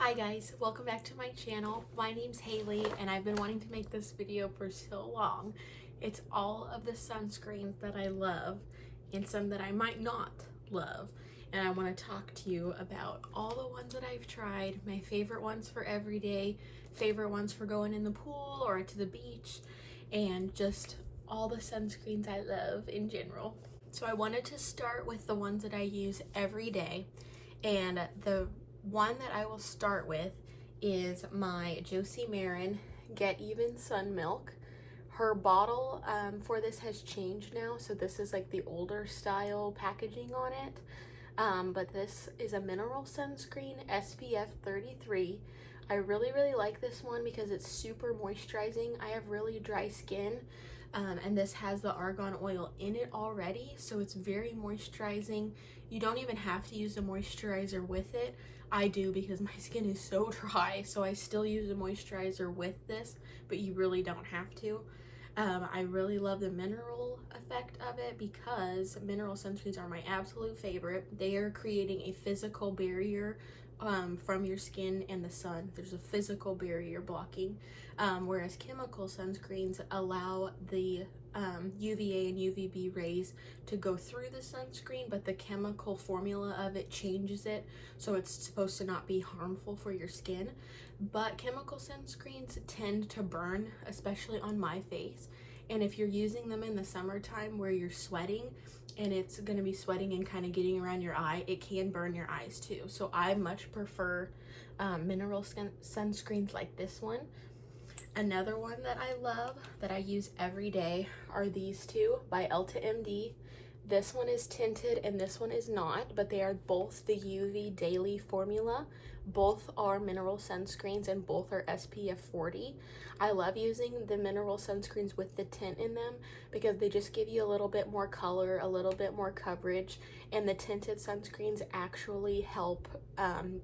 Hi guys, welcome back to my channel. My name's Haley and I've been wanting to make this video for so long. It's all of the sunscreens that I love and some that I might not love. And I want to talk to you about all the ones that I've tried, my favorite ones for everyday, favorite ones for going in the pool or to the beach, and just all the sunscreens I love in general. So I wanted to start with the ones that I use every day, and the one that I will start with is my Josie Marin Get Even Sun Milk. Her bottle for this has changed now, so this is like the older style packaging on it. But this is a mineral sunscreen, SPF 33. I really like this one because it's super moisturizing. I have really dry skin, and this has the argan oil in it already, so it's very moisturizing. You don't even have to use a moisturizer with it. I do because my skin is so dry, so I still use a moisturizer with this, but you really don't have to. I really love the mineral effect of it because mineral sunscreens are my absolute favorite. They are creating a physical barrier from your skin and the sun. There's a physical barrier blocking, whereas chemical sunscreens allow the UVA and UVB rays to go through the sunscreen, but the chemical formula of it changes it, so it's supposed to not be harmful for your skin. But chemical sunscreens tend to burn, especially on my face, and if you're using them in the summertime where you're sweating and it's going to be sweating and kind of getting around your eye, it can burn your eyes too. So I much prefer mineral sunscreens like this one. Another one that I love that I use every day are these two by Elta MD. This one is tinted and this one is not, but they are both the UV Daily formula. Both are mineral sunscreens and both are SPF 40. I love using the mineral sunscreens with the tint in them because they just give you a little bit more color, a little bit more coverage, and the tinted sunscreens actually help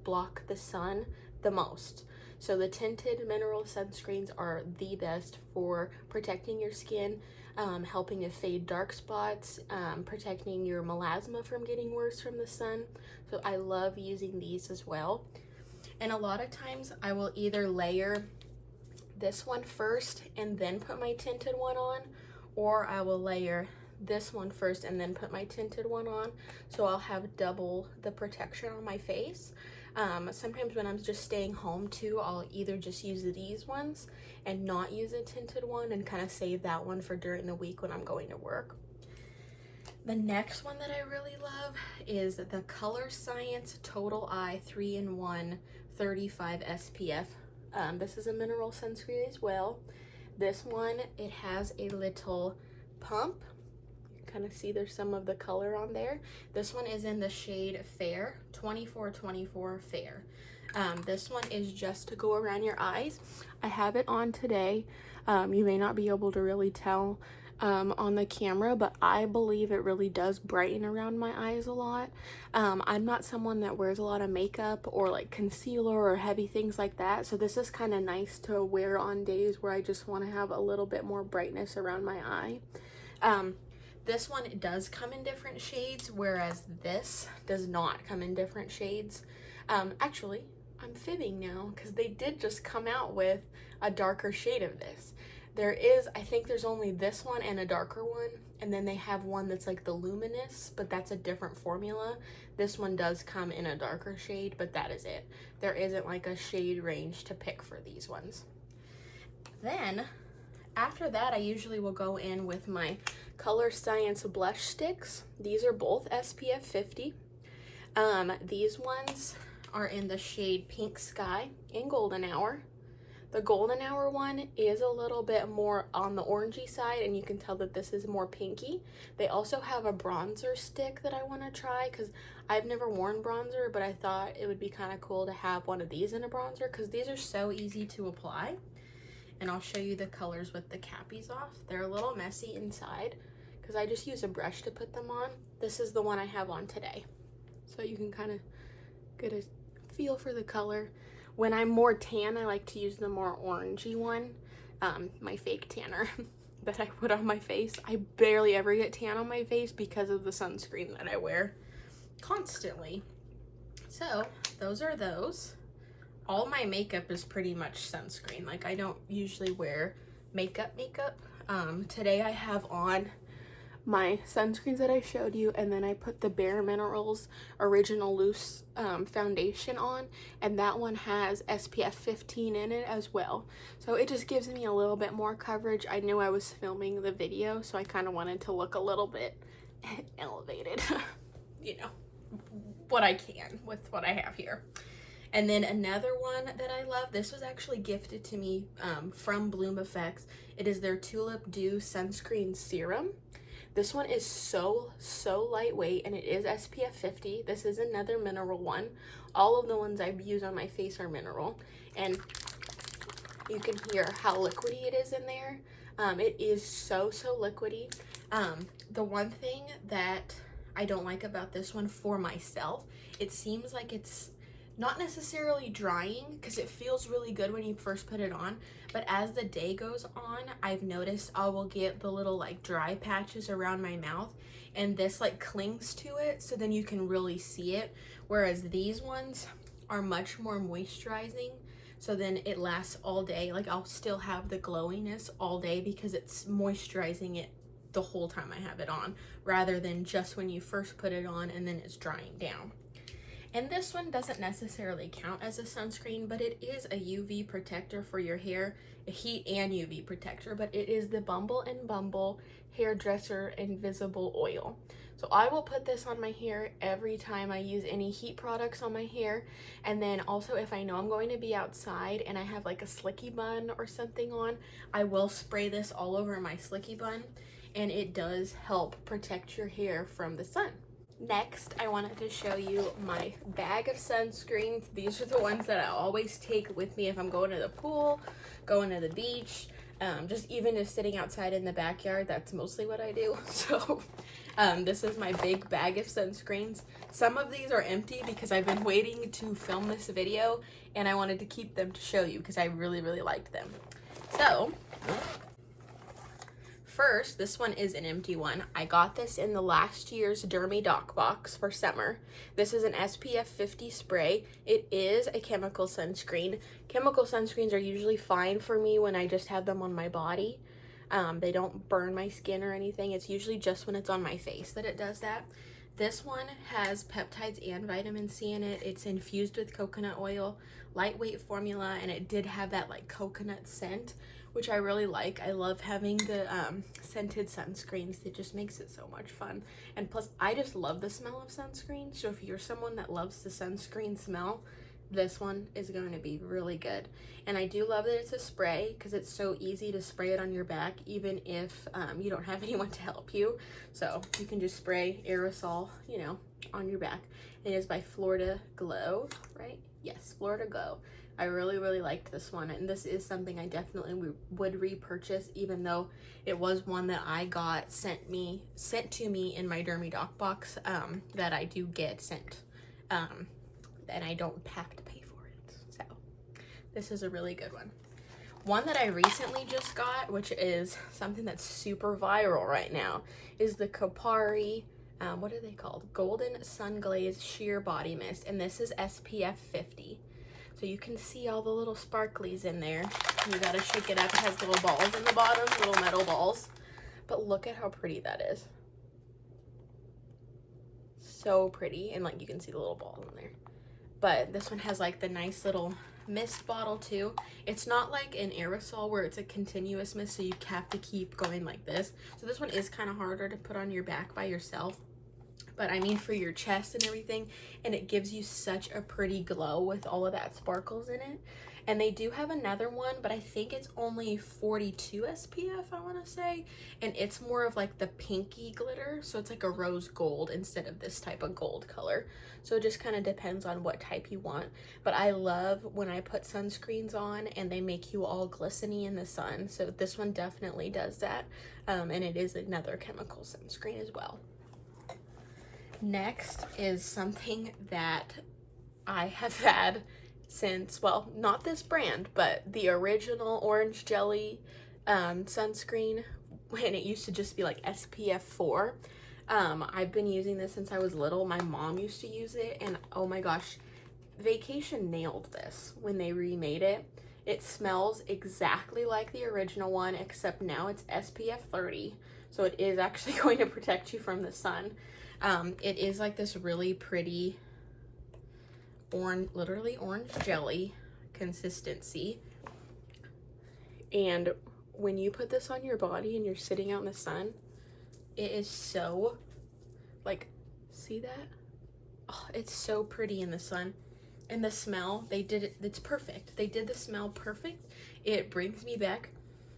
block the sun the most. So the tinted mineral sunscreens are the best for protecting your skin, helping to fade dark spots, protecting your melasma from getting worse from the sun. So I love using these as well. And a lot of times I will either layer this one first and then put my tinted one on, or I will layer this one first and then put my tinted one on, so I'll have double the protection on my face. Sometimes when I'm just staying home too, I'll either just use these ones and not use a tinted one and kind of save that one for during the week when I'm going to work. The next one that I really love is the Color Science Total Eye 3-in-1 35 SPF. This is a mineral sunscreen as well. This one, it has a little pump. You kind of see there's some of the color on there. This one is in the shade Fair, 2424 Fair. This one is just to go around your eyes. I have it on today. You may not be able to really tell on the camera, but I believe it really does brighten around my eyes a lot. I'm not someone that wears a lot of makeup or like concealer or heavy things like that, so this is kind of nice to wear on days where I just want to have a little bit more brightness around my eye. This one, it does come in different shades, whereas this does not come in different shades. Actually, I'm fibbing now because they did just come out with a darker shade of this. There is, I think there's only this one and a darker one, and then they have one that's like the luminous, but that's a different formula. This one does come in a darker shade, but that is it. There isn't like a shade range to pick for these ones. Then after that, I usually will go in with my Color Science blush sticks. These are both SPF 50. These ones are in the shade Pink Sky and Golden Hour. The Golden Hour one is a little bit more on the orangey side, and you can tell that this is more pinky. They also have a bronzer stick that I want to try because I've never worn bronzer, but I thought it would be kind of cool to have one of these in a bronzer because these are so easy to apply. And I'll show you the colors with the cappies off. They're a little messy inside because I just use a brush to put them on. This is the one I have on today, so you can kind of get a feel for the color. When I'm more tan, I like to use the more orangey one, my fake tanner that I put on my face. I barely ever get tan on my face because of the sunscreen that I wear constantly. So those are those. all my makeup is pretty much sunscreen. Like, I don't usually wear makeup. Today I have on my sunscreens that I showed you, and then I put the Bare Minerals Original Loose foundation on, and that one has SPF 15 in it as well. So it just gives me a little bit more coverage. I knew I was filming the video, so I kind of wanted to look a little bit elevated. You know, what I can with what I have here. And then another one that I love, this was actually gifted to me from Bloom Effects. It is their Tulip Dew Sunscreen Serum. This one is so lightweight, and it is SPF 50. This is another mineral one. All of the ones I use on my face are mineral, and you can hear how liquidy it is in there. It is so liquidy. The one thing that I don't like about this one for myself, it seems like it's not necessarily drying, because it feels really good when you first put it on, but as the day goes on, I've noticed I will get the little like dry patches around my mouth, and this like clings to it, so then you can really see it, whereas these ones are much more moisturizing, so then it lasts all day. Like, I'll still have the glowiness all day because it's moisturizing it the whole time I have it on, rather than just when you first put it on and then it's drying down. And this one doesn't necessarily count as a sunscreen, but it is a UV protector for your hair, a heat and UV protector, but it is the Bumble and Bumble Hairdresser Invisible Oil. So I will put this on my hair every time I use any heat products on my hair. And then also, if I know I'm going to be outside and I have like a slicky bun or something on, I will spray this all over my slicky bun, and it does help protect your hair from the sun. Next, I wanted to show you my bag of sunscreens. These are the ones that I always take with me if I'm going to the pool, going to the beach, just sitting outside in the backyard. That's mostly what I do. So this is my big bag of sunscreens. Some of these are empty because I've been waiting to film this video, and I wanted to keep them to show you because I really liked them. So first, this one is an empty one. I got this in the last year's Dermy Doc box for summer. This is an SPF 50 spray. It is a chemical sunscreen. Chemical sunscreens are usually fine for me when I just have them on my body. They don't burn my skin or anything. It's usually just when it's on my face that it does that. This one has peptides and vitamin C in it. It's infused with coconut oil, lightweight formula, and it did have that like coconut scent, which I really like. I love having the scented sunscreens. It just makes it so much fun. And plus, I just love the smell of sunscreen. So if you're someone that loves the sunscreen smell, this one is going to be really good. And I do love that it's a spray because it's so easy to spray it on your back, even if you don't have anyone to help you. So you can just spray aerosol, you know, on your back. It is by Florida Glow, right? Yes, Florida Glow. I really liked this one, and this is something I definitely would repurchase, even though it was one that I got sent to me in my Dermy Doc box that I do get sent, and I don't have to pay for it. So this is a really good one. One that I recently just got, which is something that's super viral right now, is the Kopari, what are they called? Golden Sun Glaze Sheer Body Mist, and this is SPF 50. So you can see all the little sparklies in there. You gotta shake it up. It has little balls in the bottom, little metal balls. But look at how pretty that is. So pretty, and like you can see the little balls in there. But this one has like the nice little mist bottle too. It's not like an aerosol where it's a continuous mist, so you have to keep going like this. So this one is kind of harder to put on your back by yourself. But I mean for your chest and everything, and it gives you such a pretty glow with all of that sparkles in it. And they do have another one, but I think it's only 42 SPF, I want to say, and it's more of like the pinky glitter, so it's like a rose gold instead of this type of gold color. So it just kind of depends on what type you want. But I love when I put sunscreens on and they make you all glistening in the sun, so this one definitely does that, and it is another chemical sunscreen as well. Next is something that I have had since, well, not this brand, but the original orange jelly sunscreen, when it used to just be like SPF 4. I've been using this since I was little. My mom used to use it, and oh my gosh, Vacation nailed this when they remade it. It smells exactly like the original one, except now it's SPF 30. So it is actually going to protect you from the sun. It is like this really pretty orange, literally orange jelly consistency. And when you put this on your body and you're sitting out in the sun, it is so, like, see that? Oh, it's so pretty in the sun. And the smell, they did it, it's perfect. They did the smell perfect. It brings me back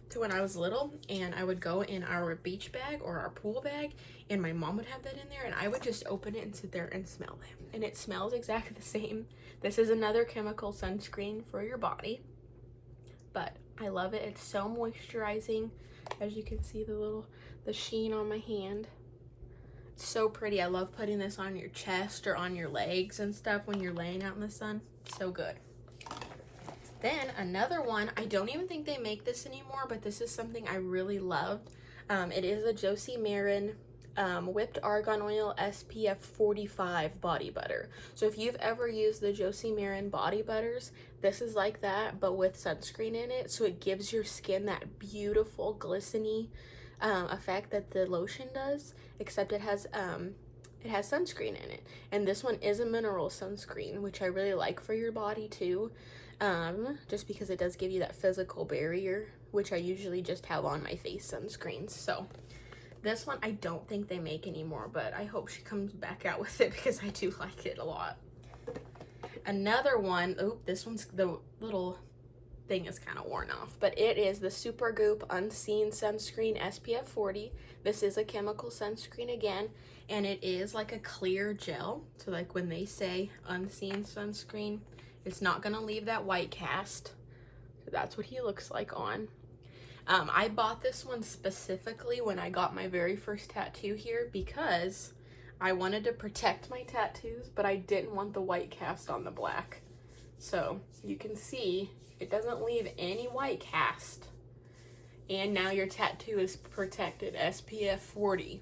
to when I was little, and I would go in our beach bag or our pool bag, and my mom would have that in there, and I would just open it and sit there and smell it. And it smells exactly the same. This is another chemical sunscreen for your body, but I love it. It's so moisturizing. As you can see, the sheen on my hand. It's so pretty. I love putting this on your chest or on your legs and stuff when you're laying out in the sun. So good. Then another one, I don't even think they make this anymore, but this is something I really loved. It is a Josie Maran whipped argan oil SPF 45 body butter. So if you've ever used the Josie Maran body butters, this is like that, but with sunscreen in it. So it gives your skin that beautiful glistening effect that the lotion does, except it has sunscreen in it. And this one is a mineral sunscreen, which I really like for your body too. Just because it does give you that physical barrier, which I usually just have on my face sunscreens. So this one I don't think they make anymore, but I hope she comes back out with it because I do like it a lot. Another one, oh, this one's, the little thing is kind of worn off, but it is the Supergoop Unseen Sunscreen SPF 40. This is a chemical sunscreen again, and it is like a clear gel. So like when they say unseen sunscreen, it's not gonna leave that white cast. So that's what he looks like on. I bought this one specifically when I got my very first tattoo here because I wanted to protect my tattoos, but I didn't want the white cast on the black. So you can see it doesn't leave any white cast. And now your tattoo is protected, SPF 40.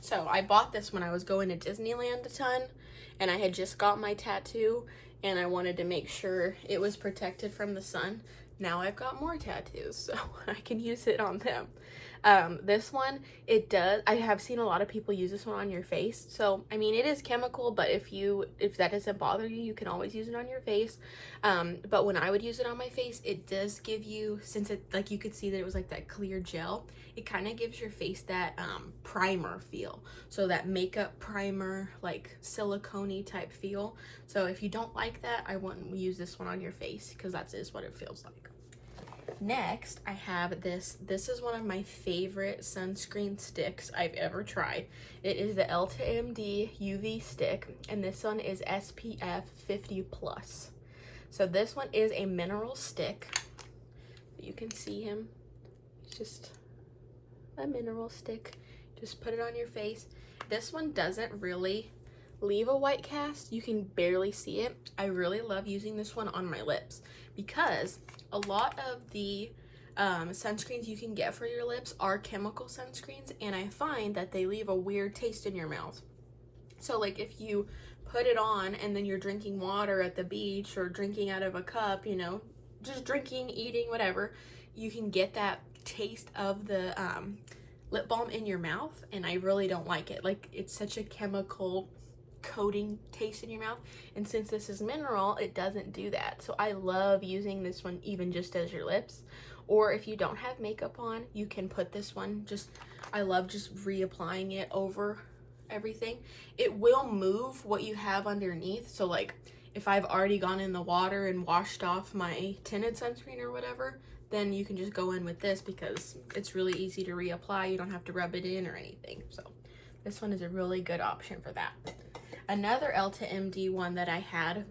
So I bought this when I was going to Disneyland a ton, and I had just got my tattoo, and I wanted to make sure it was protected from the sun. Now I've got more tattoos, so I can use it on them. This one, I have seen a lot of people use this one on your face. So, I mean, it is chemical, but if that doesn't bother you, you can always use it on your face. But when I would use it on my face, it does give you, since it, like you could see that it was like that clear gel, it kind of gives your face that primer feel. So that makeup primer, like silicone-y type feel. So if you don't like that, I wouldn't use this one on your face because that is what it feels like. Next, I have this. This is one of my favorite sunscreen sticks I've ever tried. It is the Elta MD UV stick, and this one is SPF 50+. So this one is a mineral stick. You can see him. It's just a mineral stick. Just put it on your face. This one doesn't really leave a white cast. You can barely see it. I really love using this one on my lips because a lot of the sunscreens you can get for your lips are chemical sunscreens, and I find that they leave a weird taste in your mouth. So like if you put it on and then you're drinking water at the beach or drinking out of a cup, you know, just drinking, eating, whatever, you can get that taste of the lip balm in your mouth, and I really don't like it. Like, it's such a chemical coating taste in your mouth, and since this is mineral, it doesn't do that. So I love using this one even just as your lips, or if you don't have makeup on, you can put this one, I love just reapplying it over everything. It will move what you have underneath. So like if I've already gone in the water and washed off my tinted sunscreen or whatever, then you can just go in with this because it's really easy to reapply. You don't have to rub it in or anything. So this one is a really good option for that. Another Elta MD one that I had,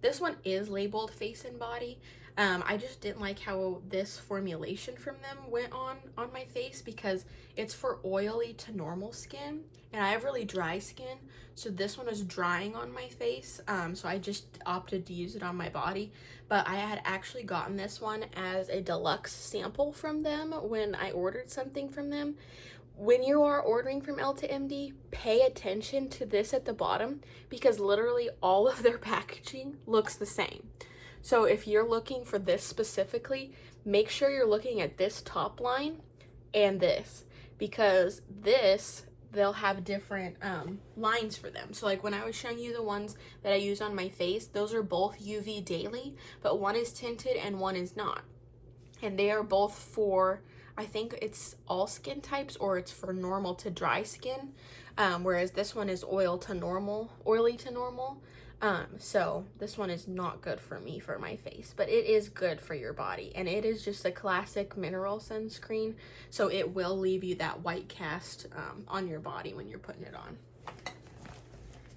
this one is labeled face and body. I just didn't like how this formulation from them went on my face because it's for oily to normal skin, and I have really dry skin, so this one was drying on my face, so I just opted to use it on my body. But I had actually gotten this one as a deluxe sample from them when I ordered something from them. when you are ordering from Ulta MD, pay attention to this at the bottom because literally all of their packaging looks the same. So if you're looking for this specifically, make sure you're looking at this top line and this, because this, they'll have different lines for them. So like when I was showing you the ones that I use on my face, those are both UV daily, but one is tinted and one is not. And they are both for, I think it's all skin types, or it's for normal to dry skin, whereas this one is oily to normal. So this one is not good for me for my face, but it is good for your body, and it is just a classic mineral sunscreen, so it will leave you that white cast on your body when you're putting it on.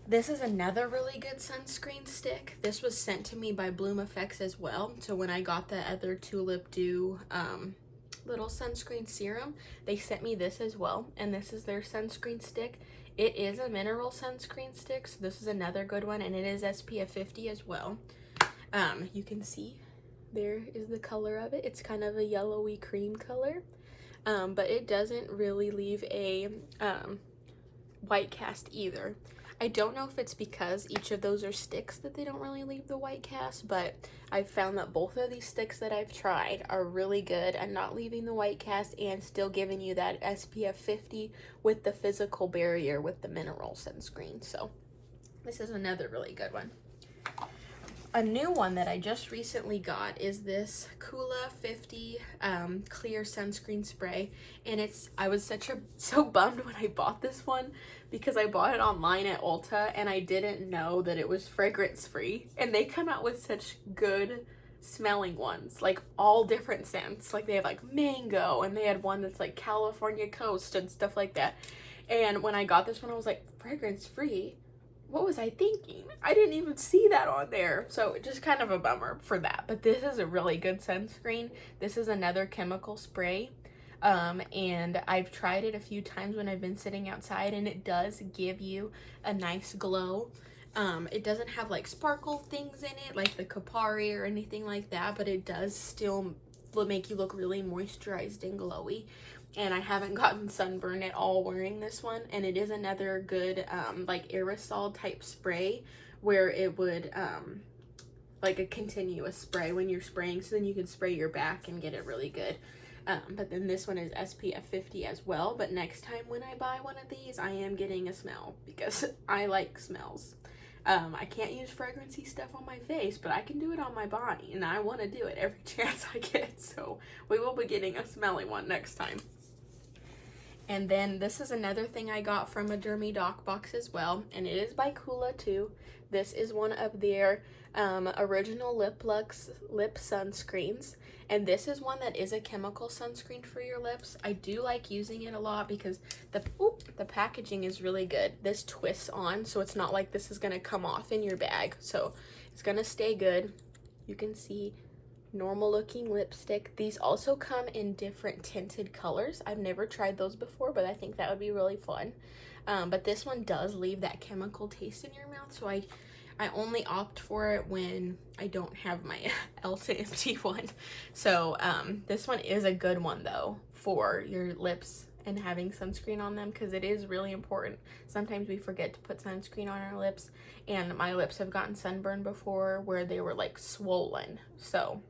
This is another really good sunscreen stick. This was sent to me by Bloom Effects as well, so when I got the other Tulip Dew little sunscreen serum, they sent me this as well, and this is their sunscreen stick. It is a mineral sunscreen stick, so this is another good one, and it is SPF 50 as well. You can see there is the color of it. It's kind of a yellowy cream color, but it doesn't really leave a white cast either. I don't know if it's because each of those are sticks that they don't really leave the white cast, but I've found that both of these sticks that I've tried are really good at not leaving the white cast and still giving you that SPF 50 with the physical barrier with the mineral sunscreen. So this is another really good one. A new one that I just recently got is this Kula 50 clear sunscreen spray, and I was so bummed when I bought this one because I bought it online at Ulta and I didn't know that it was fragrance free, and they come out with such good smelling ones, like all different scents. Like they have like mango, and they had one that's like California coast and stuff like that. And when I got this one, I was like, fragrance free? What was I thinking? I didn't even see that on there. So just kind of a bummer for that. But this is a really good sunscreen. This is another chemical spray. And I've tried it a few times when I've been sitting outside, and it does give you a nice glow. It doesn't have like sparkle things in it like the Kapari or anything like that, but it does still make you look really moisturized and glowy. And I haven't gotten sunburn at all wearing this one, and it is another good like aerosol type spray where it would like a continuous spray when you're spraying, so then you can spray your back and get it really good. But then this one is SPF 50 as well, but next time when I buy one of these, I am getting a smell because I like smells. I can't use fragrancy stuff on my face, but I can do it on my body, and I want to do it every chance I get, so we will be getting a smelly one next time. And then this is another thing I got from a Dermy Doc box as well, and it is by Kula too. This is one of their original Lip Lux lip sunscreens, and this is one that is a chemical sunscreen for your lips. I do like using it a lot because the packaging is really good. This twists on, so it's not like this is going to come off in your bag, so it's going to stay good. You can see normal looking lipstick. These also come in different tinted colors. I've never tried those before, but I think that would be really fun. But this one does leave that chemical taste in your mouth, so I only opt for it when I don't have my Ulta empty one. So this one is a good one though for your lips and having sunscreen on them, because it is really important. Sometimes we forget to put sunscreen on our lips, and my lips have gotten sunburned before where they were like swollen. So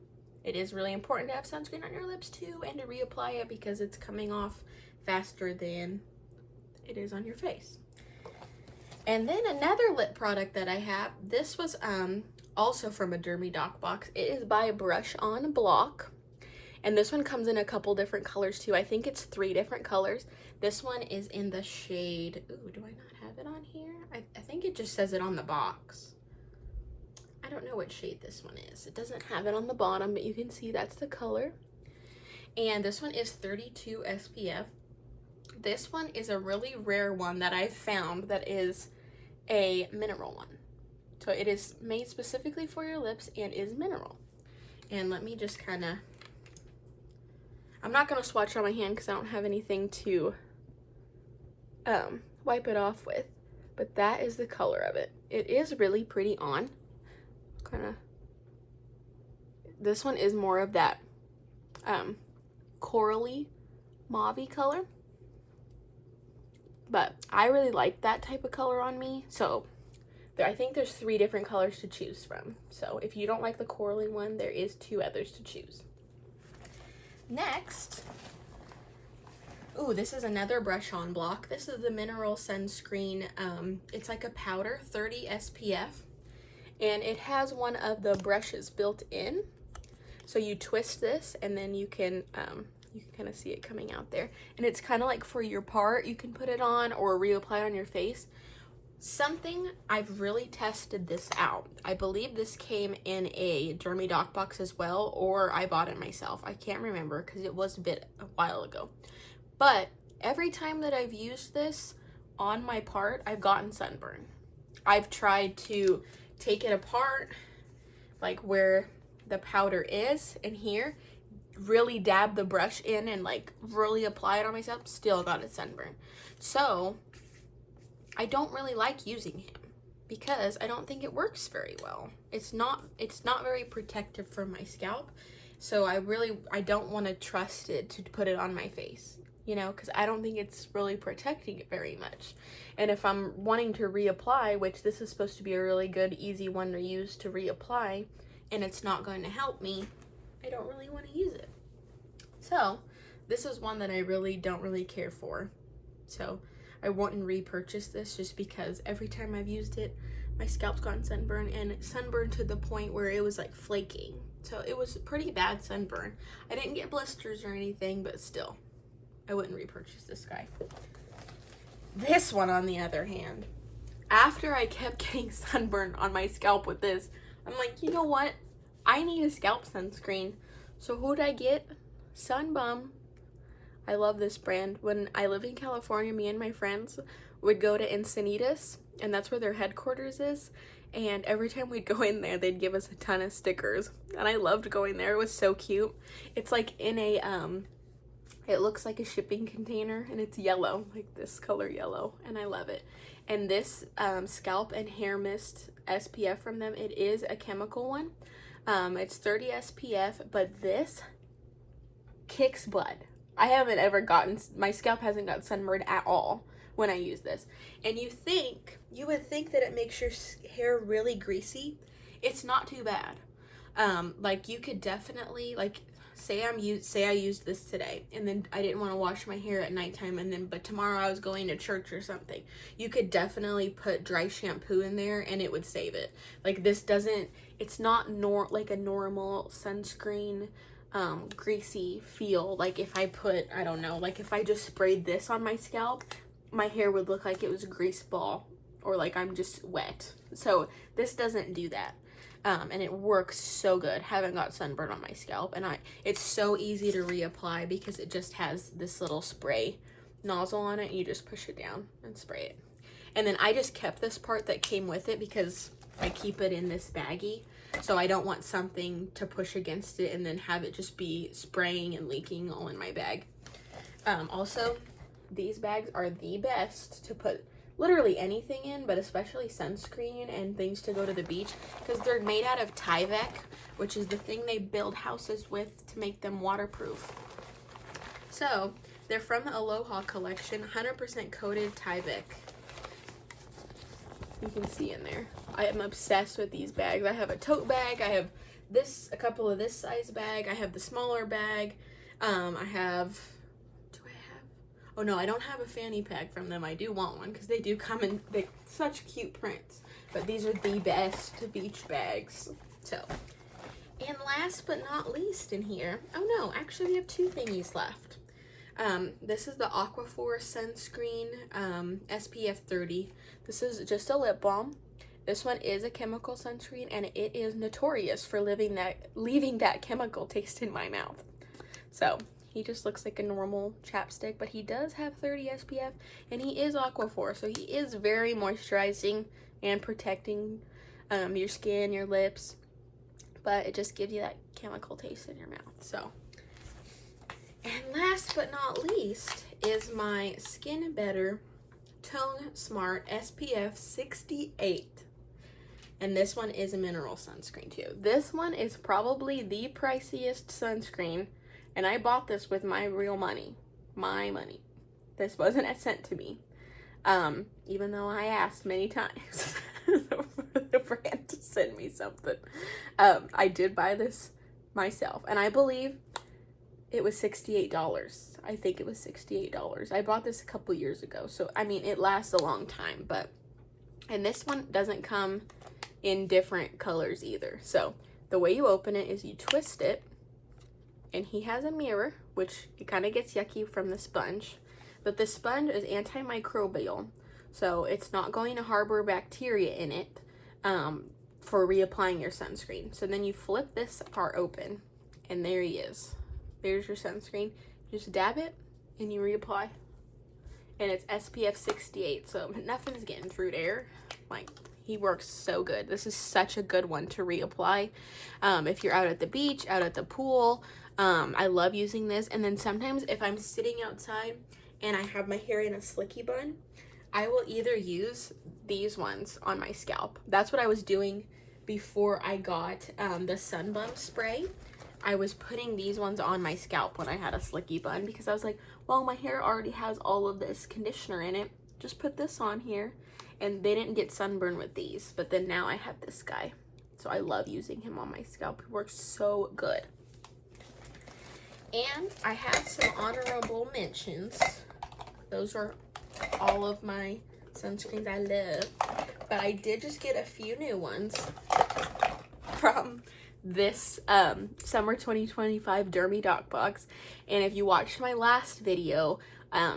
it is really important to have sunscreen on your lips too, and to reapply it because it's coming off faster than it is on your face. And then another lip product that I have, this was also from a Dermy Doc box. It is by Brush On Block, and this one comes in a couple different colors too. I think it's 3 different colors. This one is in the shade, ooh, do I not have it on here? I think it just says it on the box. I don't know what shade this one is. It doesn't have it on the bottom, but you can see that's the color. And this one is 32 SPF. This one is a really rare one that I found that is a mineral one. So it is made specifically for your lips and is mineral. And let me just kind of, I'm not going to swatch on my hand because I don't have anything to wipe it off with. But that is the color of it. It is really pretty on. This one is more of that corally mauve-y color, but I really like that type of color on me. So I think there's 3 different colors to choose from. So if you don't like the corally one, there is 2 others to choose. Next, ooh, this is another brush on block. This is the Mineral Sunscreen. It's like a powder, 30 SPF, and it has one of the brushes built in. So you twist this, and then you can kind of see it coming out there. And it's kind of like for your part, you can put it on or reapply it on your face. Something I've really tested this out. I believe this came in a Dermy Doc box as well, or I bought it myself. I can't remember because it was a while ago. But every time that I've used this on my part, I've gotten sunburn. I've tried to take it apart, like where the powder is in here, really dab the brush in and like really apply it on myself, still got a sunburn. So I don't really like using him because I don't think it works very well. It's not very protective for my scalp. So I don't want to trust it to put it on my face, you know, because I don't think it's really protecting it very much. And if I'm wanting to reapply, which this is supposed to be a really good, easy one to use to reapply, and it's not going to help me, I don't really want to use it. So this is one that I really don't really care for. So I wouldn't repurchase this just because every time I've used it, my scalp's gotten sunburn, and sunburn to the point where it was like flaking. So it was pretty bad sunburn. I didn't get blisters or anything, but still, I wouldn't repurchase this guy. This one, on the other hand, after I kept getting sunburn on my scalp with this, I'm like, you know what? I need a scalp sunscreen. So who'd I get? Sunbum. I love this brand. When I lived in California, me and my friends would go to Encinitas, and that's where their headquarters is. And every time we'd go in there, they'd give us a ton of stickers. And I loved going there. It was so cute. It's like in a, it looks like a shipping container, and it's yellow, like this color yellow, and I love it. And this scalp and hair mist SPF from them, it is a chemical one. It's 30 SPF, but this kicks butt. I haven't ever gotten, my scalp hasn't got sunburned at all when I use this. And you would think that it makes your hair really greasy. It's not too bad. Like you could definitely, like say I used this today, and then I didn't want to wash my hair at nighttime, but tomorrow I was going to church or something. You could definitely put dry shampoo in there and it would save it. Like this doesn't, it's not like a normal sunscreen greasy feel. Like if I put, I don't know, like if I just sprayed this on my scalp, my hair would look like it was a grease ball, or like I'm just wet. So this doesn't do that. And it works so good. Haven't got sunburn on my scalp, and it's so easy to reapply because it just has this little spray nozzle on it. You just push it down and spray it. And then I just kept this part that came with it because I keep it in this baggie. So I don't want something to push against it and then have it just be spraying and leaking all in my bag. Also, these bags are the best to put literally anything in, but especially sunscreen and things to go to the beach, because they're made out of Tyvek, which is the thing they build houses with to make them waterproof. So they're from the Aloha collection, 100% coated Tyvek. You can see in there. I am obsessed with these bags. I have a tote bag. I have a couple of this size bag. I have the smaller bag. Oh no, I don't have a fanny pack from them. I do want one because they do come in such cute prints. But these are the best beach bags. So, and last but not least in here, oh no, actually we have 2 thingies left. This is the Aquaphor sunscreen, SPF 30. This is just a lip balm. This one is a chemical sunscreen, and it is notorious for leaving that chemical taste in my mouth. So he just looks like a normal chapstick, but he does have 30 SPF, and he is Aquaphor, so he is very moisturizing and protecting your skin, your lips, but it just gives you that chemical taste in your mouth. So, and last but not least is my Skin Better Tone Smart SPF 68. And this one is a mineral sunscreen too. This one is probably the priciest sunscreen, and I bought this with my real money. My money. This wasn't sent to me. even though I asked many times for the brand to send me something. I did buy this myself, and I believe it was $68. I think it was $68. I bought this a couple years ago, so I mean, it lasts a long time, and this one doesn't come in different colors either. So the way you open it is you twist it, and he has a mirror, which it kind of gets yucky from the sponge, but the sponge is antimicrobial, so it's not going to harbor bacteria in it for reapplying your sunscreen. So then you flip this part open, and there he is. There's your sunscreen. Just dab it, and you reapply. And it's SPF 68, so nothing's getting through there. Like, he works so good. This is such a good one to reapply. If you're out at the beach, out at the pool, I love using this. And then sometimes if I'm sitting outside and I have my hair in a slicky bun, I will either use these ones on my scalp. That's what I was doing before I got the Sun Bum spray. I was putting these ones on my scalp when I had a slicky bun, because I was like, well, my hair already has all of this conditioner in it. Just put this on here. And they didn't get sunburn with these, but then now I have this guy. So I love using him on my scalp. He works so good. And I have some honorable mentions. Those are all of my sunscreens I love. But I did just get a few new ones from this summer 2025 Dermy Doc box. And if you watched my last video,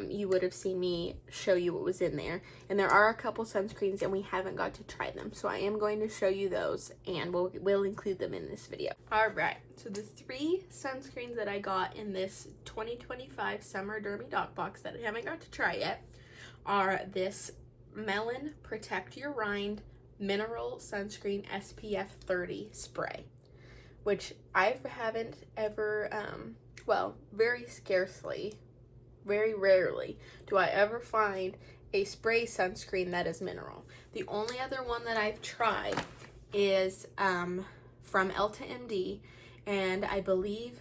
you would have seen me show you what was in there. And there are a couple sunscreens and we haven't got to try them, so I am going to show you those, and we'll include them in this video. Alright, so the 3 sunscreens that I got in this 2025 summer Dermy Doc box that I haven't got to try yet are this Melon Protect Your Rind Mineral Sunscreen SPF 30 spray, which I haven't ever, well, very rarely do I ever find a spray sunscreen that is mineral. The only other one that I've tried is from Elta MD, and I believe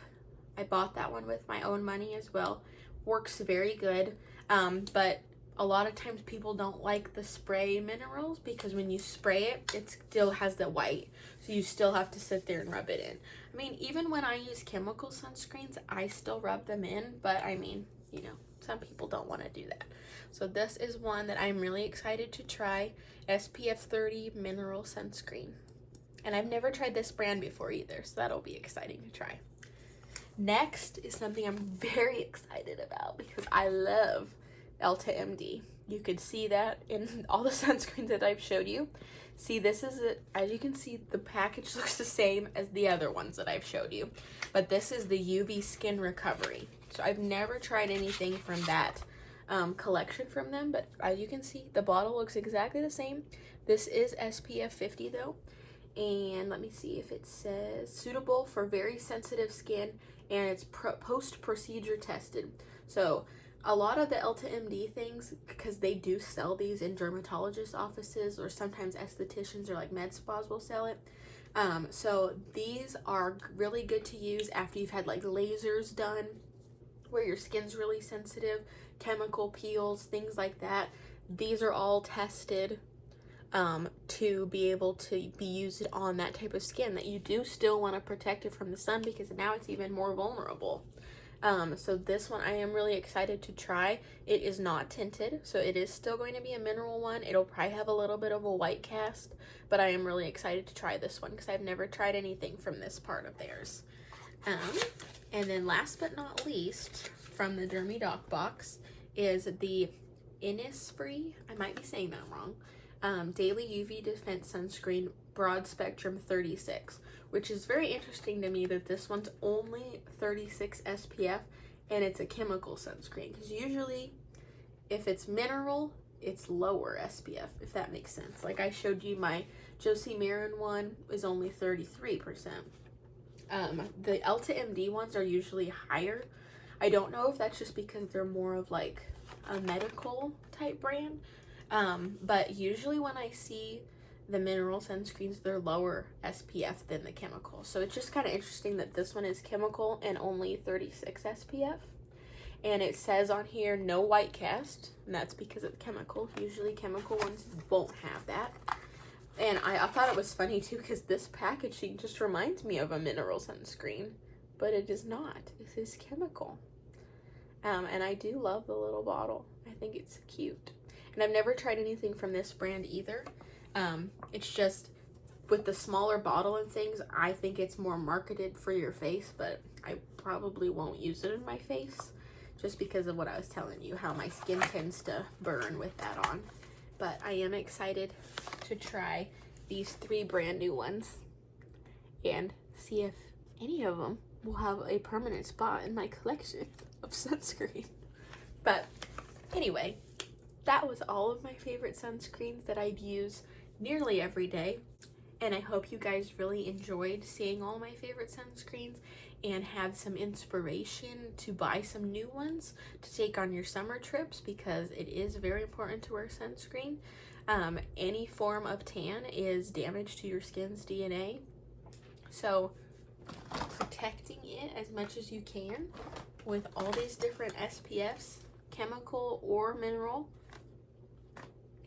I bought that one with my own money as well. Works very good, but a lot of times people don't like the spray minerals because when you spray it, it still has the white. So you still have to sit there and rub it in. I mean, even when I use chemical sunscreens, I still rub them in, but I mean, you know, some people don't want to do that. So this is one that I'm really excited to try, SPF 30 Mineral Sunscreen. And I've never tried this brand before either, so that'll be exciting to try. Next is something I'm very excited about because I love Elta MD. You could see that in all the sunscreens that I've showed you. See, this is it. As you can see, the package looks the same as the other ones that I've showed you, but this is the UV Skin Recovery. So I've never tried anything from that collection from them, but as you can see, the bottle looks exactly the same. This is SPF 50 though, and let me see if it says suitable for very sensitive skin, and it's post-procedure tested. So a lot of the Elta MD things, because they do sell these in dermatologist offices, or sometimes estheticians or like med spas will sell it. So these are really good to use after you've had like lasers done, where your skin's really sensitive, chemical peels, things like that. These are all tested to be able to be used on that type of skin that you do still want to protect it from the sun, because now it's even more vulnerable. So this one I am really excited to try. It is not tinted, so it is still going to be a mineral one. It'll probably have a little bit of a white cast, but I am really excited to try this one because I've never tried anything from this part of theirs. And then last but not least, from the Dermy Doc box is the Innisfree, I might be saying that wrong, Daily UV Defense Sunscreen Broad Spectrum 36, which is very interesting to me that this one's only 36 SPF and it's a chemical sunscreen, because usually if it's mineral, it's lower SPF, if that makes sense. Like I showed you, my Josie Marin one is only 33%. The Elta MD ones are usually higher. I don't know if that's just because they're more of like a medical type brand, but usually when I see the mineral sunscreens, they're lower SPF than the chemical. So it's just kind of interesting that this one is chemical and only 36 SPF. And it says on here, no white cast, and that's because of the chemical. Usually chemical ones won't have that. And I thought it was funny too, because this packaging just reminds me of a mineral sunscreen, but it is not. This is chemical. And I do love the little bottle. I think it's cute. And I've never tried anything from this brand either. It's just with the smaller bottle and things, I think it's more marketed for your face, but I probably won't use it in my face just because of what I was telling you, how my skin tends to burn with that on. But I am excited to try these 3 brand new ones and see if any of them will have a permanent spot in my collection of sunscreen. But anyway, that was all of my favorite sunscreens that I'd use nearly every day. And I hope you guys really enjoyed seeing all my favorite sunscreens and have some inspiration to buy some new ones to take on your summer trips, because it is very important to wear sunscreen. Any form of tan is damage to your skin's DNA. So protecting it as much as you can with all these different SPFs, chemical or mineral,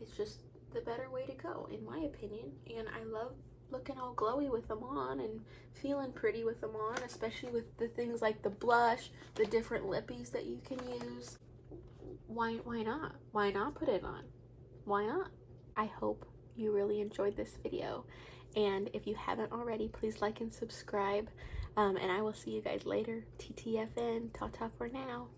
is just the better way to go, in my opinion. And I love looking all glowy with them on and feeling pretty with them on, especially with the things like the blush, the different lippies that you can use. Why not? Why not put it on? Why not? I hope you really enjoyed this video. And if you haven't already, please like and subscribe. And I will see you guys later. TTFN. Ta-ta for now.